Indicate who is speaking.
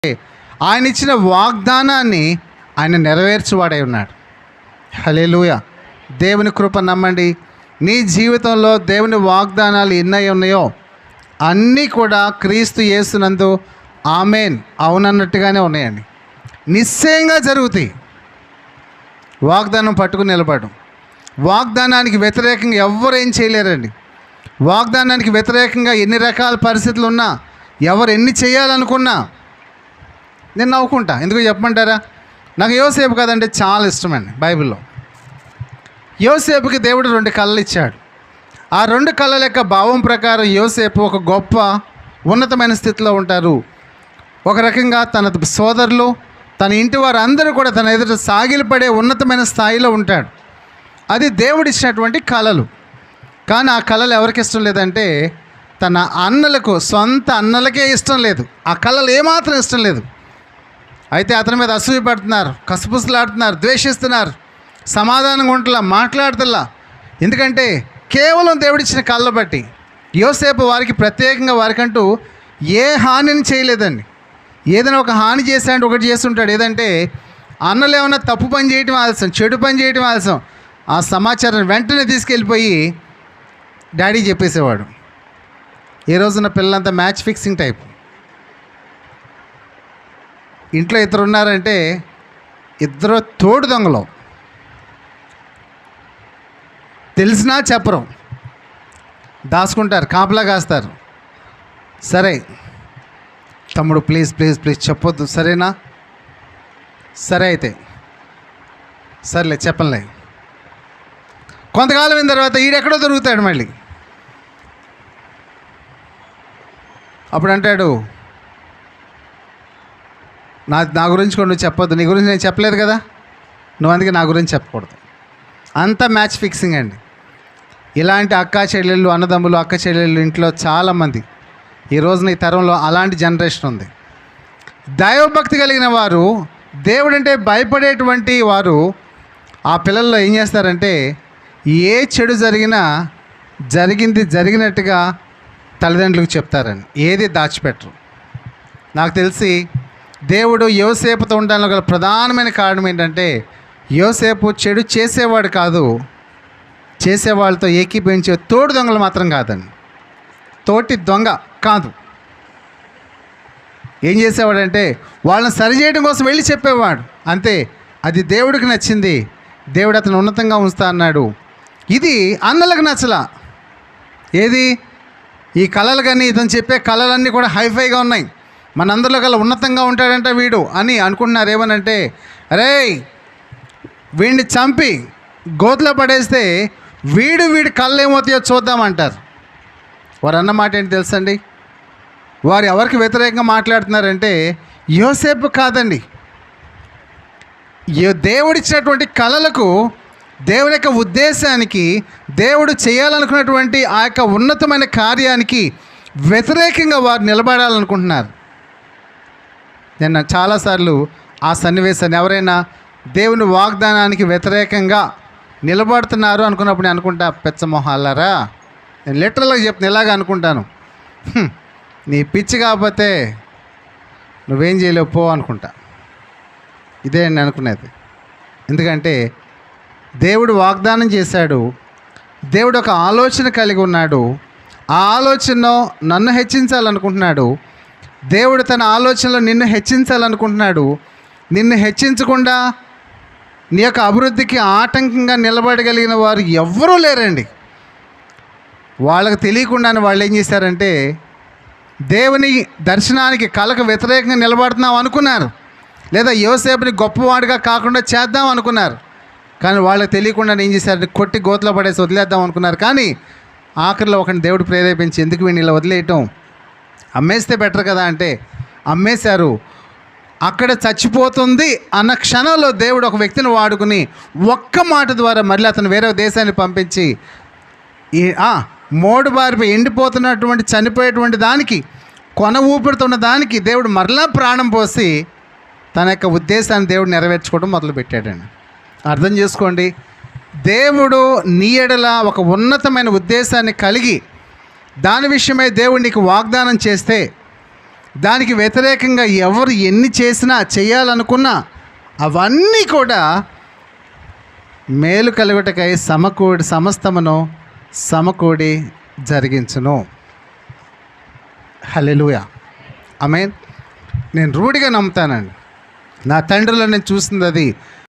Speaker 1: ఆయన ఇచ్చిన వాగ్దానాన్ని ఆయన నెరవేర్చువాడై ఉన్నాడు. హల్లెలూయా. దేవుని కృప నమ్మండి. నీ జీవితంలో దేవుని వాగ్దానాలు ఎన్నై ఉన్నాయో అన్నీ కూడా క్రీస్తు యేసునందు ఆమేన్ అవునన్నట్టుగానే ఉన్నాయండి. నిశ్చయంగా జరుగుతాయి. వాగ్దానం పట్టుకుని నిలబడు. వాగ్దానానికి వ్యతిరేకంగా ఎవ్వరు ఏం చేయలేరండి. వాగ్దానానికి వ్యతిరేకంగా ఎన్ని రకాల పరిస్థితులు ఉన్నా, ఎవరు ఎన్ని చేయాలనుకున్నా నేను నవ్వుకుంటా. ఎందుకు చెప్పమంటారా? నాకు యోసేపు కదంటే చాలా ఇష్టమండి. బైబిల్లో యోసేపుకి దేవుడు 2 కళలు ఇచ్చాడు. ఆ 2 కళల యొక్క భావం ప్రకారం యోసేపు ఒక గొప్ప ఉన్నతమైన స్థితిలో ఉంటారు. ఒక రకంగా తన సోదరులు, తన ఇంటి వారు అందరూ కూడా తన ఎదుట సాగిలపడే ఉన్నతమైన స్థాయిలో ఉంటాడు. అది దేవుడు ఇచ్చినటువంటి కళలు. కానీ ఆ కళలు ఎవరికి ఇష్టం లేదంటే తన అన్నలకు, సొంత అన్నలకే ఇష్టం లేదు. ఆ కళలు ఏమాత్రం ఇష్టం లేదు. అయితే అతని మీద అసూయ పడుతున్నారు, కసుపుసలాడుతున్నారు, ద్వేషిస్తున్నారు, సమాధానంగా ఉంటలా, మాట్లాడుతలా. ఎందుకంటే కేవలం దేవుడిచ్చిన కళ్ళ బట్టి. యోసేపు వారికి ప్రత్యేకంగా వారికంటూ ఏ హానిని చేయలేదండి. ఏదైనా ఒక హాని చేశాడంటే ఒకటి చేస్తుంటాడు. ఏదంటే అన్నలు ఏమైనా తప్పు పని చేయటం ఆలస్యం, చెడు పని చేయటం ఆలస్యం, ఆ సమాచారాన్ని వెంటనే తీసుకెళ్ళిపోయి డాడీ చెప్పేసేవాడు. ఈ రోజున పిల్లలంతా మ్యాచ్ ఫిక్సింగ్ టైప్. ఇంట్లో ఇద్దరు ఉన్నారంటే ఇద్దరు తోడు దొంగలు. తెలిసినా చెప్పరు, దాచుకుంటారు, కాపలా కాస్తారు. సరే తమ్ముడు ప్లీజ్ ప్లీజ్ ప్లీజ్ చెప్పొద్దు, సరేనా? సరే అయితే సర్లే చెప్పలే. కొంతకాలం అయిన తర్వాత ఈడెక్కడో దొరుకుతాడు మళ్ళీ. అప్పుడు అంటాడు, నా గురించి కూడా నువ్వు చెప్పొద్దు, నీ గురించి నేను చెప్పలేదు కదా, నువ్వు అందుకే నా గురించి చెప్పకూడదు. అంతా మ్యాచ్ ఫిక్సింగ్ అండి. ఇలాంటి అక్కా చెల్లెళ్ళు, అన్నదమ్ములు, అక్క చెల్లెళ్ళు ఇంట్లో చాలామంది ఈ రోజున ఈ తరంలో అలాంటి జనరేషన్ ఉంది. దైవభక్తి కలిగిన వారు, దేవుడంటే భయపడేటువంటి వారు ఆ పిల్లల్లో ఏం చేస్తారంటే ఏ చెడు జరిగినా జరిగినట్టుగా తల్లిదండ్రులకు చెప్తారని, ఏది దాచిపెట్టరు. నాకు తెలిసి దేవుడు యోసేపుతో ఉండడానికి గల ప్రధానమైన కారణం ఏంటంటే యోసేపు చెడు చేసేవాడు కాదు, చేసేవాళ్ళతో ఏకీభవించే తోడు దొంగలు మాత్రం కాదండి. తోటి దొంగ కాదు. ఏం చేసేవాడంటే వాళ్ళని సరిచేయడం కోసం వెళ్ళి చెప్పేవాడు అంతే. అది దేవుడికి నచ్చింది, దేవుడు అతను ఉన్నతంగా ఉంచుతా అన్నాడు. ఇది అన్నలకు నచ్చలా. ఏది? ఈ కళలు కానీ ఇతను చెప్పే కళలన్నీ కూడా హైఫైగా ఉన్నాయి, మనందరిలో కల్లా ఉన్నతంగా ఉంటాడంట వీడు అని అనుకుంటున్నారు. ఏమనంటే అరే వీడిని చంపి గోతులో పడేస్తే వీడి కళ్ళు ఏమవుతాయో చూద్దామంటారు. వారు అన్న మాట ఏంటి తెలుసండి? వారు ఎవరికి వ్యతిరేకంగా మాట్లాడుతున్నారంటే యోసేపు కాదండి, దేవుడిచ్చినటువంటి కళలకు, దేవుని యొక్క ఉద్దేశానికి, దేవుడు చేయాలనుకున్నటువంటి ఆ యొక్క ఉన్నతమైన కార్యానికి వ్యతిరేకంగా వారు నిలబడాలనుకుంటున్నారు. నేను చాలాసార్లు ఆ సన్నివేశాన్ని, ఎవరైనా దేవుని వాగ్దానానికి వ్యతిరేకంగా నిలబడుతున్నారు అనుకున్నప్పుడు నేను అనుకుంటా, పెచ్చమొహాలారా, నేను లిటరల్గా చెప్తాను, ఇలాగ అనుకుంటాను, నీ పిచ్చి కాకపోతే నువ్వేం చేయలేవు పో అనుకుంటా. ఇదే నేను అనుకునేది. ఎందుకంటే దేవుడు వాగ్దానం చేశాడు, దేవుడు ఒక ఆలోచన కలిగి ఉన్నాడు, ఆ ఆలోచనలో నన్ను హెచ్చించాలనుకుంటున్నాడు. దేవుడు తన ఆలోచనలో నిన్ను హెచ్చించాలనుకుంటున్నాడు. నిన్ను హెచ్చించకుండా నీ యొక్క అభివృద్ధికి ఆటంకంగా నిలబడగలిగిన వారు ఎవ్వరూ లేరండి. వాళ్ళకు తెలియకుండానే వాళ్ళు ఏం చేశారంటే దేవుని దర్శనానికి, కళకు వ్యతిరేకంగా నిలబడుతున్నాం అనుకున్నారు, లేదా యోసేపుని గొప్పవాడిగా కాకుండా చేద్దాం అనుకున్నారు. కానీ వాళ్ళకి తెలియకుండా ఏం చేశారంటే కొట్టి గోతులో పడేసి వదిలేద్దాం అనుకున్నారు. కానీ ఆఖరిలో ఒకరిని దేవుడు ప్రేరేపించి, ఎందుకు వీడిని ఇలా వదిలేయటం, అమ్మేస్తే బెటర్ కదా అంటే అమ్మేశారు. అక్కడ చచ్చిపోతుంది అన్న క్షణంలో దేవుడు ఒక వ్యక్తిని వాడుకుని ఒక్క మాట ద్వారా మళ్ళీ అతను వేరే దేశాన్ని పంపించి మోడు బారిపోయి ఎండిపోతున్నటువంటి, చనిపోయేటువంటి దానికి, కొన ఊపిడుతున్న దానికి దేవుడు మరలా ప్రాణం పోసి తన యొక్క ఉద్దేశాన్ని దేవుడు నెరవేర్చుకోవడం మొదలుపెట్టాడండి. అర్థం చేసుకోండి, దేవుడు నీ ఎడల ఒక ఉన్నతమైన ఉద్దేశాన్ని కలిగి దాని విషయమై దేవుడు నీకు వాగ్దానం చేస్తే, దానికి వ్యతిరేకంగా ఎవరు ఎన్ని చేసినా చేయాలనుకున్నా అవన్నీ కూడా మేలు కలుగుటకై సమస్తమును సమకూడి జరిగించును. హల్లెలూయా, ఆమేన్. నేను రూఢిగా నమ్ముతానండి. నా తండ్రిలో నేను చూసింది అది.